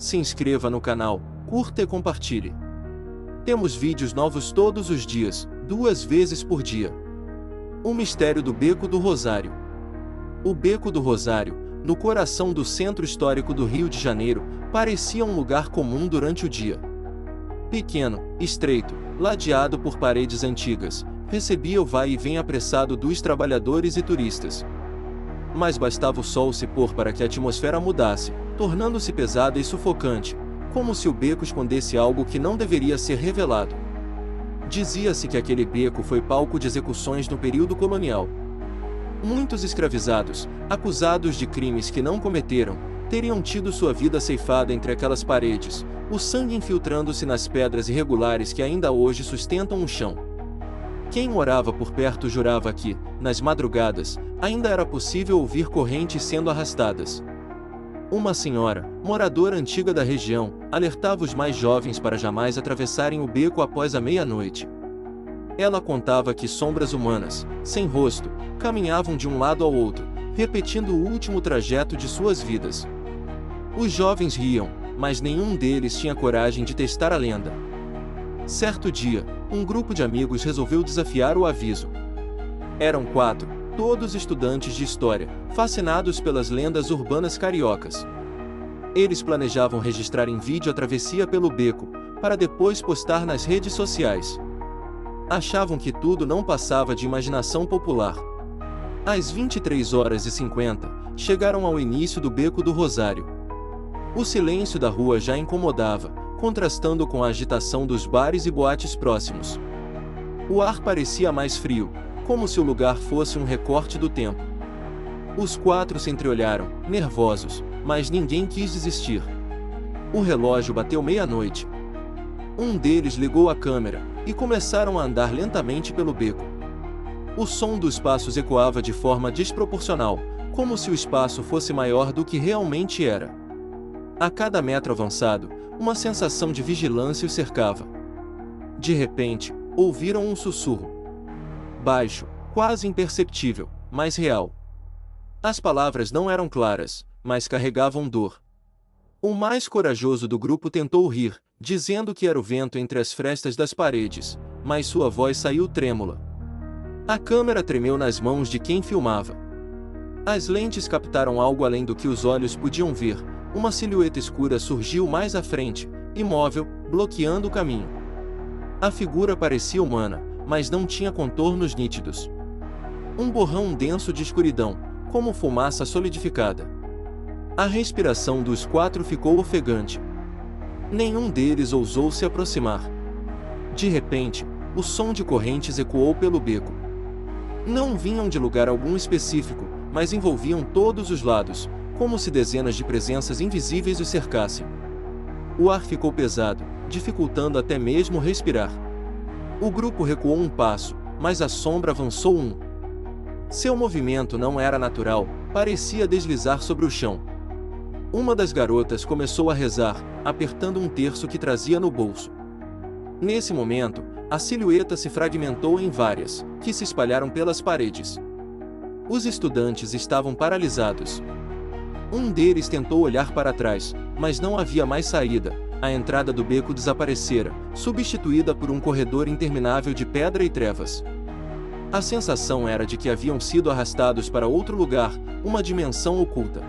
se inscreva no canal, curta e compartilhe. Temos vídeos novos todos os dias, 2 vezes por dia. O mistério do Beco do Rosário. O Beco do Rosário, no coração do centro histórico do Rio de Janeiro, parecia um lugar comum durante o dia. Pequeno, estreito, ladeado por paredes antigas, recebia o vai e vem apressado dos trabalhadores e turistas. Mas bastava o sol se pôr para que a atmosfera mudasse, tornando-se pesada e sufocante, como se o beco escondesse algo que não deveria ser revelado. Dizia-se que aquele beco foi palco de execuções no período colonial. Muitos escravizados, acusados de crimes que não cometeram, teriam tido sua vida ceifada entre aquelas paredes, o sangue infiltrando-se nas pedras irregulares que ainda hoje sustentam o chão. Quem morava por perto jurava que, nas madrugadas, ainda era possível ouvir correntes sendo arrastadas. Uma senhora, moradora antiga da região, alertava os mais jovens para jamais atravessarem o beco após a meia-noite. Ela contava que sombras humanas, sem rosto, caminhavam de um lado ao outro, repetindo o último trajeto de suas vidas. Os jovens riam, mas nenhum deles tinha coragem de testar a lenda. Certo dia, um grupo de amigos resolveu desafiar o aviso. Eram 4, todos estudantes de história, fascinados pelas lendas urbanas cariocas. Eles planejavam registrar em vídeo a travessia pelo beco, para depois postar nas redes sociais. Achavam que tudo não passava de imaginação popular. Às 23h50, chegaram ao início do Beco do Rosário. O silêncio da rua já incomodava, contrastando com a agitação dos bares e boates próximos. O ar parecia mais frio, como se o lugar fosse um recorte do tempo. Os 4 se entreolharam, nervosos, mas ninguém quis desistir. O relógio bateu meia-noite. Um deles ligou a câmera, e começaram a andar lentamente pelo beco. O som dos passos ecoava de forma desproporcional, como se o espaço fosse maior do que realmente era. A cada metro avançado, uma sensação de vigilância os cercava. De repente, ouviram um sussurro. Baixo, quase imperceptível, mas real. As palavras não eram claras, mas carregavam dor. O mais corajoso do grupo tentou rir, dizendo que era o vento entre as frestas das paredes, mas sua voz saiu trêmula. A câmera tremeu nas mãos de quem filmava. As lentes captaram algo além do que os olhos podiam ver. Uma silhueta escura surgiu mais à frente, imóvel, bloqueando o caminho. A figura parecia humana, mas não tinha contornos nítidos. Um borrão denso de escuridão, como fumaça solidificada. A respiração dos 4 ficou ofegante. Nenhum deles ousou se aproximar. De repente, o som de correntes ecoou pelo beco. Não vinham de lugar algum específico, mas envolviam todos os lados, como se dezenas de presenças invisíveis os cercassem. O ar ficou pesado, dificultando até mesmo respirar. O grupo recuou um passo, mas a sombra avançou um. Seu movimento não era natural, parecia deslizar sobre o chão. Uma das garotas começou a rezar, apertando um terço que trazia no bolso. Nesse momento, a silhueta se fragmentou em várias, que se espalharam pelas paredes. Os estudantes estavam paralisados. Um deles tentou olhar para trás, mas não havia mais saída. A entrada do beco desaparecera, substituída por um corredor interminável de pedra e trevas. A sensação era de que haviam sido arrastados para outro lugar, uma dimensão oculta.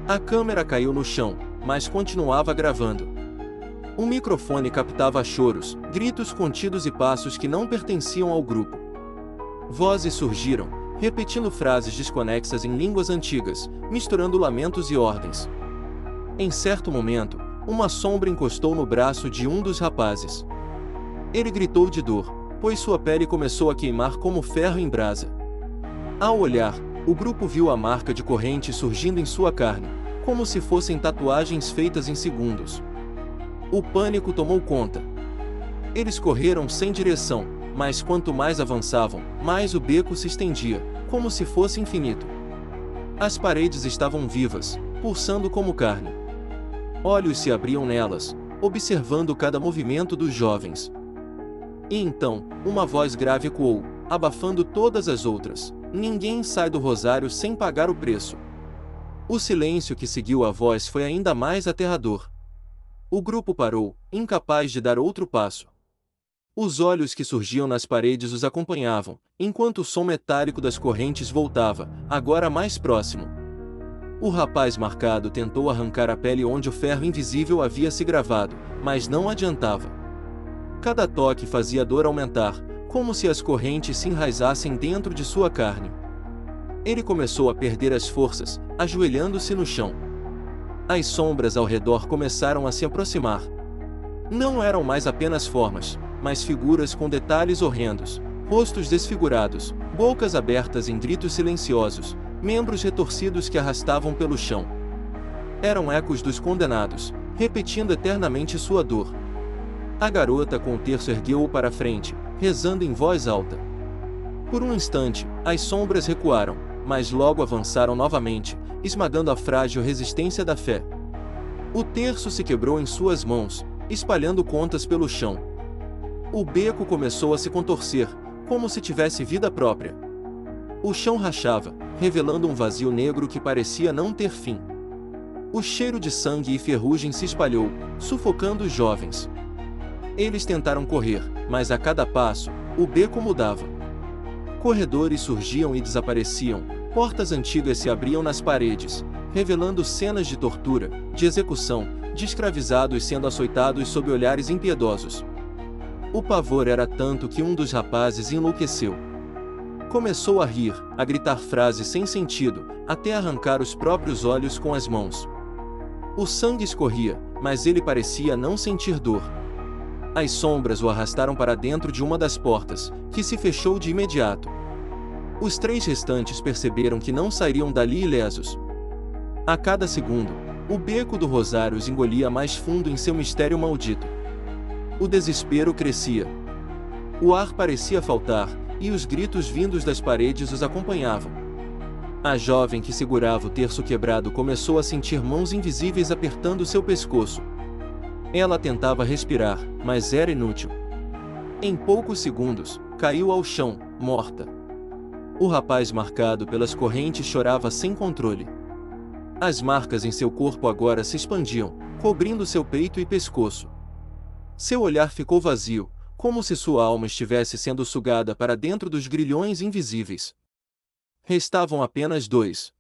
A câmera caiu no chão, mas continuava gravando. O microfone captava choros, gritos contidos e passos que não pertenciam ao grupo. Vozes surgiram, repetindo frases desconexas em línguas antigas, misturando lamentos e ordens. Em certo momento, uma sombra encostou no braço de um dos rapazes. Ele gritou de dor, pois sua pele começou a queimar como ferro em brasa. Ao olhar, o grupo viu a marca de corrente surgindo em sua carne, como se fossem tatuagens feitas em segundos. O pânico tomou conta. Eles correram sem direção, mas quanto mais avançavam, mais o beco se estendia, como se fosse infinito. As paredes estavam vivas, pulsando como carne. Olhos se abriam nelas, observando cada movimento dos jovens. E então, uma voz grave ecoou, abafando todas as outras: ninguém sai do Rosário sem pagar o preço. O silêncio que seguiu a voz foi ainda mais aterrador. O grupo parou, incapaz de dar outro passo. Os olhos que surgiam nas paredes os acompanhavam, enquanto o som metálico das correntes voltava, agora mais próximo. O rapaz marcado tentou arrancar a pele onde o ferro invisível havia se gravado, mas não adiantava. Cada toque fazia a dor aumentar, como se as correntes se enraizassem dentro de sua carne. Ele começou a perder as forças, ajoelhando-se no chão. As sombras ao redor começaram a se aproximar. Não eram mais apenas formas, mas figuras com detalhes horrendos, rostos desfigurados, bocas abertas em gritos silenciosos, membros retorcidos que arrastavam pelo chão. Eram ecos dos condenados, repetindo eternamente sua dor. A garota com o terço ergueu-o para a frente, rezando em voz alta. Por um instante, as sombras recuaram, mas logo avançaram novamente, esmagando a frágil resistência da fé. O terço se quebrou em suas mãos, espalhando contas pelo chão. O beco começou a se contorcer, como se tivesse vida própria. O chão rachava, revelando um vazio negro que parecia não ter fim. O cheiro de sangue e ferrugem se espalhou, sufocando os jovens. Eles tentaram correr, mas a cada passo, o beco mudava. Corredores surgiam e desapareciam, portas antigas se abriam nas paredes, revelando cenas de tortura, de execução, de escravizados sendo açoitados sob olhares impiedosos. O pavor era tanto que um dos rapazes enlouqueceu. Começou a rir, a gritar frases sem sentido, até arrancar os próprios olhos com as mãos. O sangue escorria, mas ele parecia não sentir dor. As sombras o arrastaram para dentro de uma das portas, que se fechou de imediato. Os 3 restantes perceberam que não sairiam dali ilesos. A cada segundo, o beco do Rosário os engolia mais fundo em seu mistério maldito. O desespero crescia. O ar parecia faltar, e os gritos vindos das paredes os acompanhavam. A jovem que segurava o terço quebrado começou a sentir mãos invisíveis apertando seu pescoço. Ela tentava respirar, mas era inútil. Em poucos segundos, caiu ao chão, morta. O rapaz marcado pelas correntes chorava sem controle. As marcas em seu corpo agora se expandiam, cobrindo seu peito e pescoço. Seu olhar ficou vazio, como se sua alma estivesse sendo sugada para dentro dos grilhões invisíveis. Restavam apenas 2.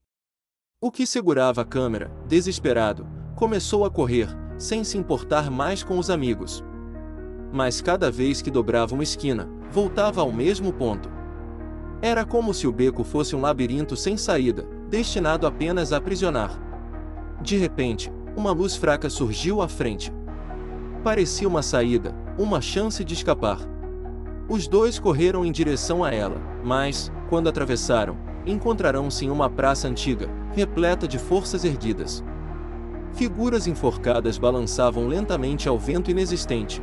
O que segurava a câmera, desesperado, começou a correr, sem se importar mais com os amigos. Mas cada vez que dobrava uma esquina, voltava ao mesmo ponto. Era como se o beco fosse um labirinto sem saída, destinado apenas a aprisionar. De repente, uma luz fraca surgiu à frente. Parecia uma saída, uma chance de escapar. Os 2 correram em direção a ela, mas, quando atravessaram, encontrarão-se em uma praça antiga, repleta de forças erguidas. Figuras enforcadas balançavam lentamente ao vento inexistente.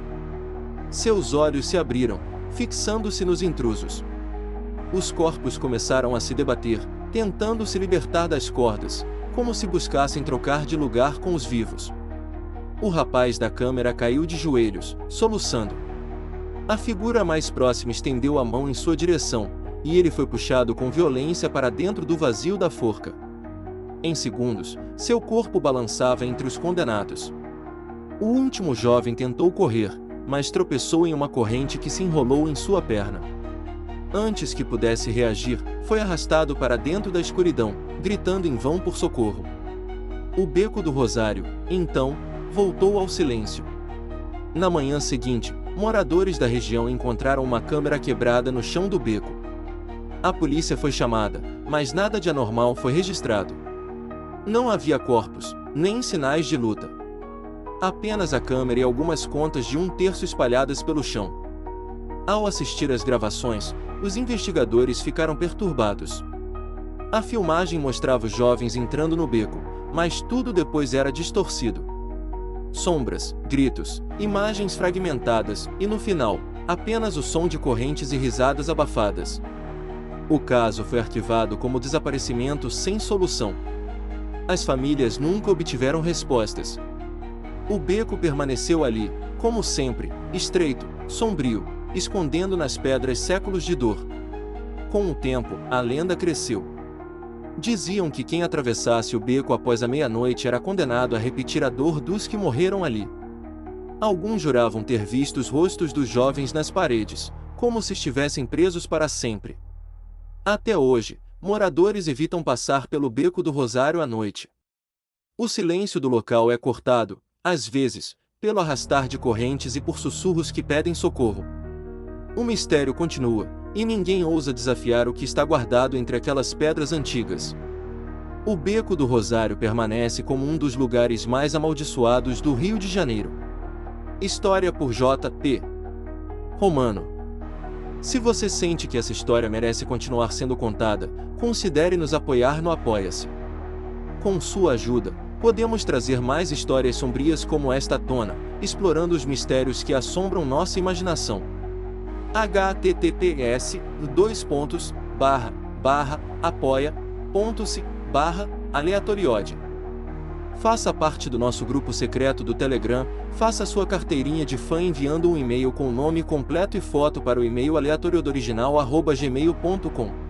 Seus olhos se abriram, fixando-se nos intrusos. Os corpos começaram a se debater, tentando se libertar das cordas, como se buscassem trocar de lugar com os vivos. O rapaz da câmera caiu de joelhos, soluçando. A figura mais próxima estendeu a mão em sua direção, e ele foi puxado com violência para dentro do vazio da forca. Em segundos, seu corpo balançava entre os condenados. O último jovem tentou correr, mas tropeçou em uma corrente que se enrolou em sua perna. Antes que pudesse reagir, foi arrastado para dentro da escuridão, gritando em vão por socorro. O beco do Rosário, então, voltou ao silêncio. Na manhã seguinte, moradores da região encontraram uma câmera quebrada no chão do beco. A polícia foi chamada, mas nada de anormal foi registrado. Não havia corpos, nem sinais de luta. Apenas a câmera e algumas contas de um terço espalhadas pelo chão. Ao assistir às gravações, os investigadores ficaram perturbados. A filmagem mostrava os jovens entrando no beco, mas tudo depois era distorcido. Sombras, gritos, imagens fragmentadas e, no final, apenas o som de correntes e risadas abafadas. O caso foi arquivado como desaparecimento sem solução. As famílias nunca obtiveram respostas. O beco permaneceu ali, como sempre, estreito, sombrio, escondendo nas pedras séculos de dor. Com o tempo, a lenda cresceu. Diziam que quem atravessasse o beco após a meia-noite era condenado a repetir a dor dos que morreram ali. Alguns juravam ter visto os rostos dos jovens nas paredes, como se estivessem presos para sempre. Até hoje, moradores evitam passar pelo Beco do Rosário à noite. O silêncio do local é cortado, às vezes, pelo arrastar de correntes e por sussurros que pedem socorro. O mistério continua, e ninguém ousa desafiar o que está guardado entre aquelas pedras antigas. O Beco do Rosário permanece como um dos lugares mais amaldiçoados do Rio de Janeiro. História por J.P. Romano. Se você sente que essa história merece continuar sendo contada, considere nos apoiar no Apoia-se. Com sua ajuda, podemos trazer mais histórias sombrias como esta à tona, explorando os mistérios que assombram nossa imaginação. https://apoia.se/aleatoriode. Faça parte do nosso grupo secreto do Telegram, faça sua carteirinha de fã enviando um e-mail com o nome completo e foto para o e-mail aleatoriodoriginal@gmail.com.